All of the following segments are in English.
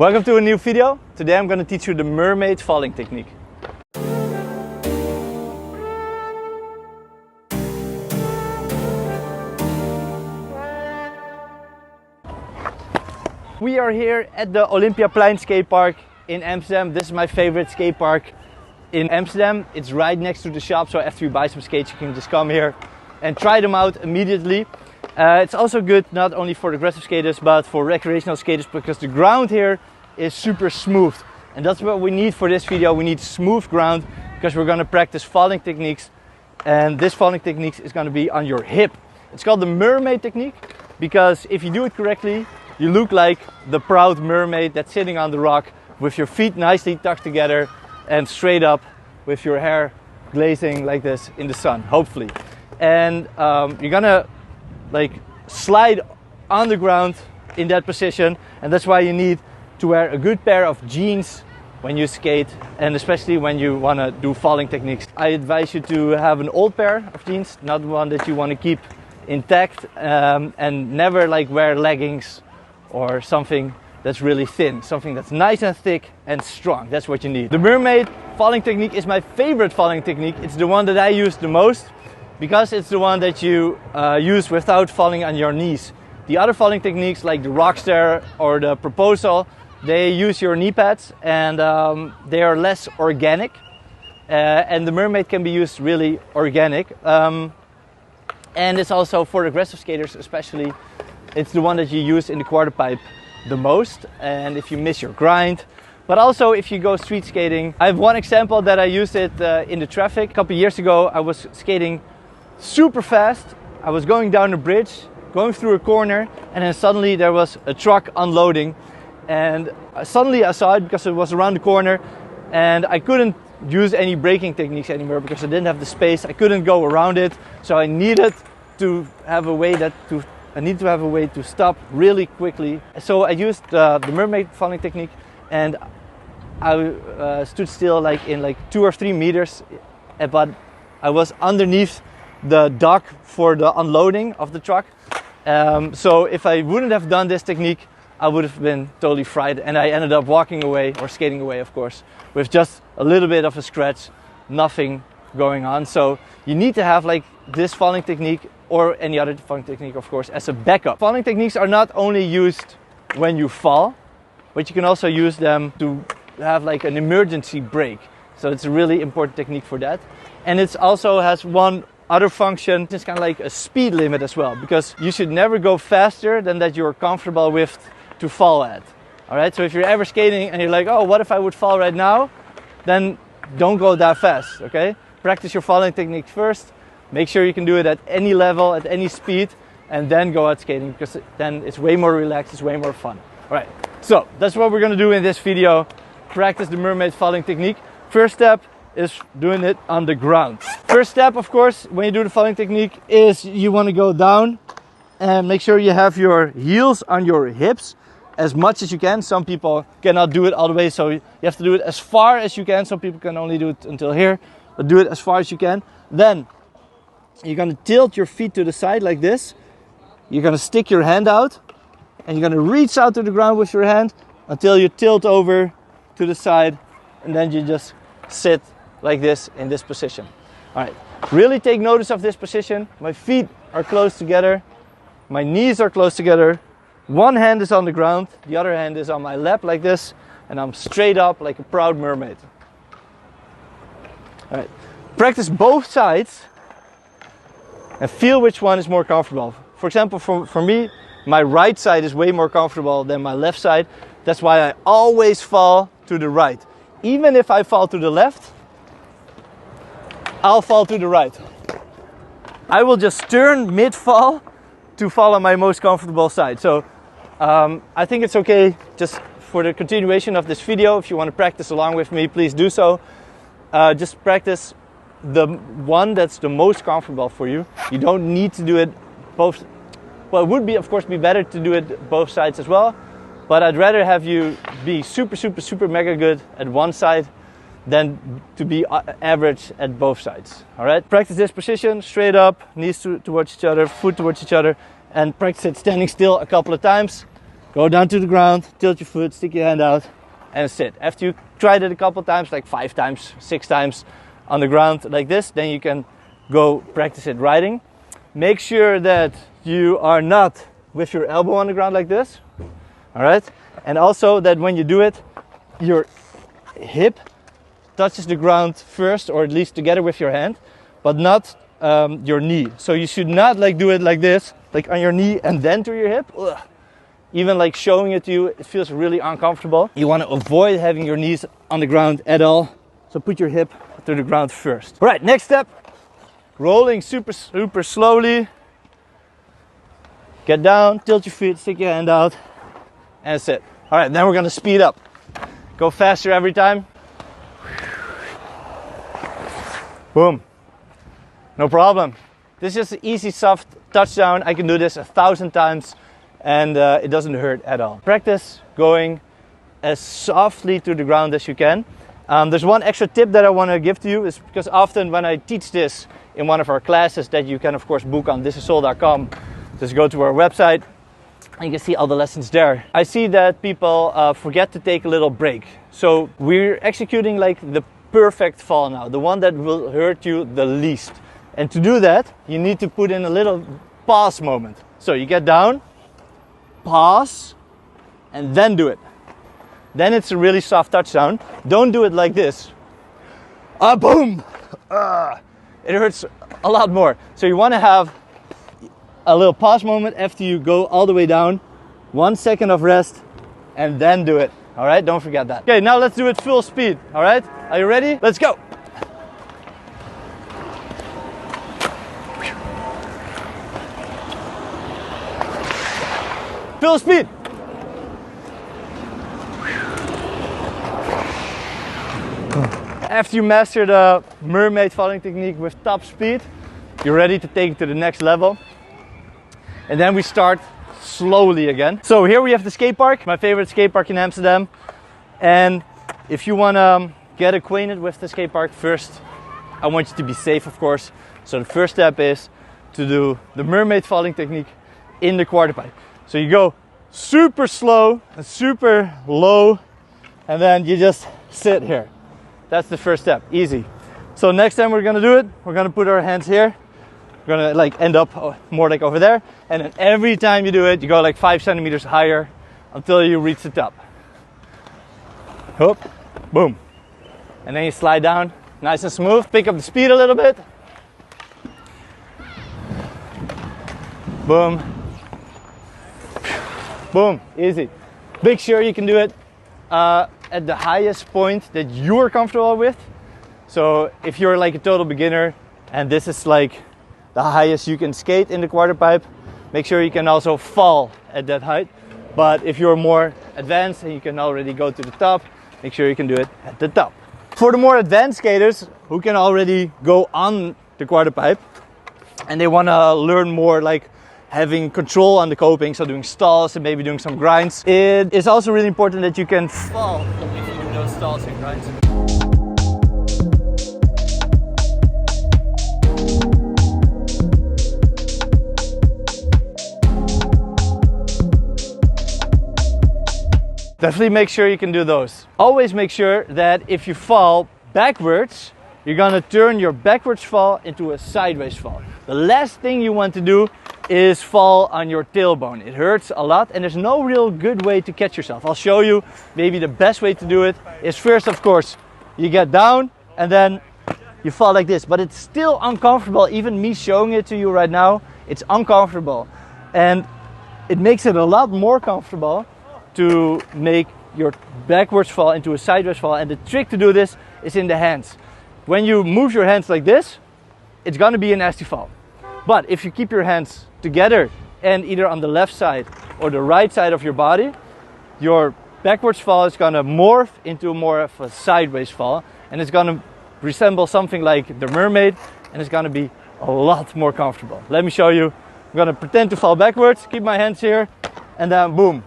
Welcome to a new video. Today I'm going to teach you the mermaid falling technique. We are here at the Olympiaplein skate park in Amsterdam. This is my favorite skate park in Amsterdam. It's right next to the shop, so after you buy some skates you can just come here and try them out immediately. It's also good not only for aggressive skaters but for recreational skaters, because the ground here is super smooth, and that's what we need for this video. We need smooth ground because we're going to practice falling techniques, and this falling technique is going to be on your hip. It's called the mermaid technique because if you do it correctly you look like the proud mermaid that's sitting on the rock with your feet nicely tucked together and straight up, with your hair glazing like this in the sun, hopefully. And you're gonna like slide on the ground in that position, and that's why you need to wear a good pair of jeans when you skate, and especially when you want to do falling techniques. I advise you to have an old pair of jeans, not one that you want to keep intact, and never like wear leggings or something that's really thin. Something that's nice and thick and strong. That's what you need. The mermaid falling technique is my favorite falling technique. It's the one that I use the most because it's the one that you use without falling on your knees. The other falling techniques like the rockster or the proposal, they use your knee pads, and they are less organic. And the mermaid can be used really organic. And it's also for aggressive skaters especially. It's the one that you use in the quarter pipe the most, and if you miss your grind, but also if you go street skating. I have one example that I used it in the traffic. A couple years ago I was skating super fast. I was going down a bridge, going through a corner, and then suddenly there was a truck unloading, and suddenly I saw it because it was around the corner, and I couldn't use any braking techniques anymore because I didn't have the space. I couldn't go around it, so I needed to have a way to stop really quickly. So I used the mermaid falling technique, and I stood still like in like 2 or 3 meters, but I was underneath the dock for the unloading of the truck. So if I wouldn't have done this technique, I would have been totally fried, and I ended up walking away, or skating away of course, with just a little bit of a scratch, nothing going on. So you need to have like this falling technique, or any other falling technique of course, as a backup. Falling techniques are not only used when you fall, but you can also use them to have like an emergency brake. So it's a really important technique for that. And it also has one other function. It's kind of like a speed limit as well, because you should never go faster than that you're comfortable with to fall at. Alright, so if you're ever skating and you're like, oh, what if I would fall right now? Then don't go that fast, okay? Practice your falling technique first. Make sure you can do it at any level, at any speed, and then go out skating, because then it's way more relaxed, it's way more fun. Alright, so that's what we're going to do in this video. Practice the mermaid falling technique. First step is doing it on the ground. First step, of course, when you do the falling technique, is you want to go down and make sure you have your heels on your hips as much as you can. Some people cannot do it all the way, so you have to do it as far as you can. Some people can only do it until here, but do it as far as you can. Then you're going to tilt your feet to the side like this. You're going to stick your hand out, and you're going to reach out to the ground with your hand until you tilt over to the side, and then you just sit like this in this position. Alright, really take notice of this position. My feet are close together, my knees are close together, one hand is on the ground, the other hand is on my lap like this, and I'm straight up like a proud mermaid. Alright, practice both sides and feel which one is more comfortable. For example, for me, my right side is way more comfortable than my left side. That's why I always fall to the right. Even if I fall to the left, I'll fall to the right. I will just turn mid-fall to fall on my most comfortable side. So I think it's okay just for the continuation of this video. If you want to practice along with me, please do so. Just practice the one that's the most comfortable for you. You don't need to do it both. Well, it would be, of course, be better to do it both sides as well, but I'd rather have you be super mega good at one side than to be average at both sides. All right, practice this position straight up, knees towards each other, foot towards each other, and practice it standing still a couple of times. Go down to the ground, tilt your foot, stick your hand out, and sit. After you tried it a couple times, like 5 times, 6 times on the ground like this, then you can go practice it riding. Make sure that you are not with your elbow on the ground like this. All right? And also that when you do it, your hip touches the ground first, or at least together with your hand, but not your knee. So you should not like do it like this, like on your knee and then to your hip. Ugh. Even like showing it to you, it feels really uncomfortable. You want to avoid having your knees on the ground at all. So put your hip to the ground first. All right, next step. Rolling super slowly. Get down, tilt your feet, stick your hand out, and sit. All right, then we're gonna speed up. Go faster every time. Boom. No problem. This is an easy, soft touchdown. I can do this 1,000 times. And it doesn't hurt at all. Practice going as softly to the ground as you can. There's one extra tip that I want to give to you, is because often when I teach this in one of our classes that you can of course book on thisissoul.com, just go to our website and you can see all the lessons there. I see that people forget to take a little break. So we're executing like the perfect fall now, the one that will hurt you the least. And to do that, you need to put in a little pause moment. So you get down, pause, and then do it. Then it's a really soft touchdown. Don't do it like this. Boom! It hurts a lot more. So you want to have a little pause moment after you go all the way down. 1 second of rest, and then do it. All right, don't forget that. Okay, now let's do it full speed. All right, are you ready? Let's go. Full speed. After you master the mermaid falling technique with top speed, you're ready to take it to the next level. And then we start slowly again. So here we have the skate park, my favorite skate park in Amsterdam. And if you want to get acquainted with the skate park, first I want you to be safe, of course. So the first step is to do the mermaid falling technique in the quarter pipe. So you go super slow and super low, and then you just sit here. That's the first step, easy. So next time we're gonna do it, we're gonna put our hands here. We're gonna like end up more like over there. And then every time you do it, you go like 5 centimeters higher until you reach the top. Hoop, boom. And then you slide down, nice and smooth. Pick up the speed a little bit. Boom. Boom, easy. Make sure you can do it at the highest point that you're comfortable with. So if you're like a total beginner and this is like the highest you can skate in the quarter pipe, make sure you can also fall at that height. But if you're more advanced and you can already go to the top, make sure you can do it at the top. For the more advanced skaters who can already go on the quarter pipe and they want to learn more like having control on the coping, so doing stalls and maybe doing some grinds, it is also really important that you can fall if you do those stalls and grinds. Definitely make sure you can do those. Always make sure that if you fall backwards, you're gonna turn your backwards fall into a sideways fall. The last thing you want to do is fall on your tailbone. It hurts a lot and there's no real good way to catch yourself. I'll show you. Maybe the best way to do it is first, of course, you get down and then you fall like this. But it's still uncomfortable. Even me showing it to you right now, it's uncomfortable. And it makes it a lot more comfortable to make your backwards fall into a sideways fall. And the trick to do this is in the hands. When you move your hands like this, it's gonna be a nasty fall. But if you keep your hands together and either on the left side or the right side of your body, your backwards fall is gonna morph into more of a sideways fall, and it's gonna resemble something like the mermaid, and it's gonna be a lot more comfortable. Let me show you. I'm gonna pretend to fall backwards, keep my hands here, and then boom,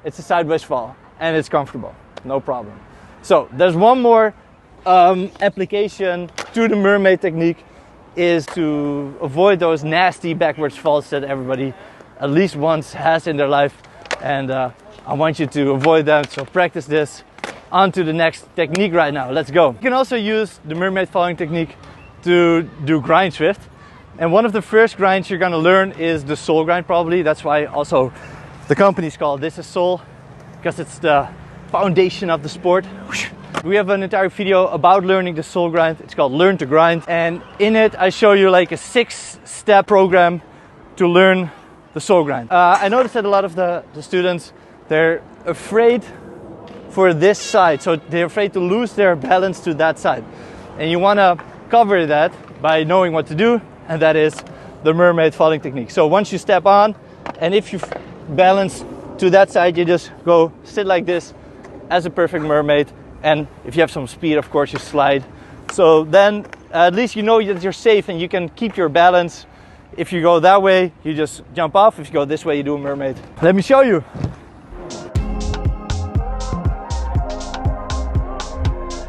it's a sideways fall, and it's comfortable, no problem. So there's one more application to the mermaid technique, is to avoid those nasty backwards falls that everybody at least once has in their life. And I want you to avoid them. So practice this. On to the next technique right now. Let's go. You can also use the mermaid falling technique to do grinds with. And one of the first grinds you're gonna learn is the soul grind probably. That's why also the company is called Thisissoul, because it's the foundation of the sport. We have an entire video about learning the soul grind. It's called Learn to Grind. And in it, I show you like a 6-step program to learn the soul grind. I noticed that a lot of the students, they're afraid for this side. So they're afraid to lose their balance to that side. And you wanna cover that by knowing what to do, and that is the mermaid falling technique. So once you step on, and if you balance to that side, you just go sit like this as a perfect mermaid. And if you have some speed, of course, you slide. So then at least you know that you're safe and you can keep your balance. If you go that way, you just jump off. If you go this way, you do a mermaid. Let me show you.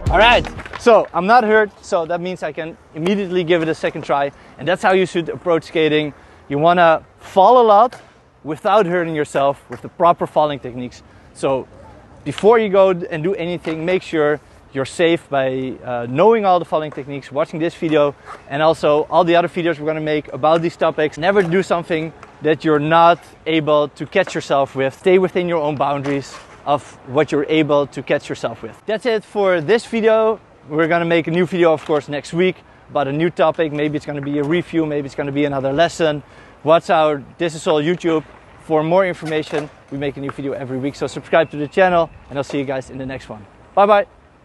All right, so I'm not hurt, so that means I can immediately give it a second try. And that's how you should approach skating. You wanna fall a lot without hurting yourself with the proper falling techniques. So before you go and do anything, make sure you're safe by knowing all the falling techniques, watching this video, and also all the other videos we're gonna make about these topics. Never do something that you're not able to catch yourself with. Stay within your own boundaries of what you're able to catch yourself with. That's it for this video. We're gonna make a new video, of course, next week about a new topic. Maybe it's gonna be a review, maybe it's gonna be another lesson. Watch our Thisissoul YouTube for more information. We make a new video every week, so subscribe to the channel, and I'll see you guys in the next one. Bye bye.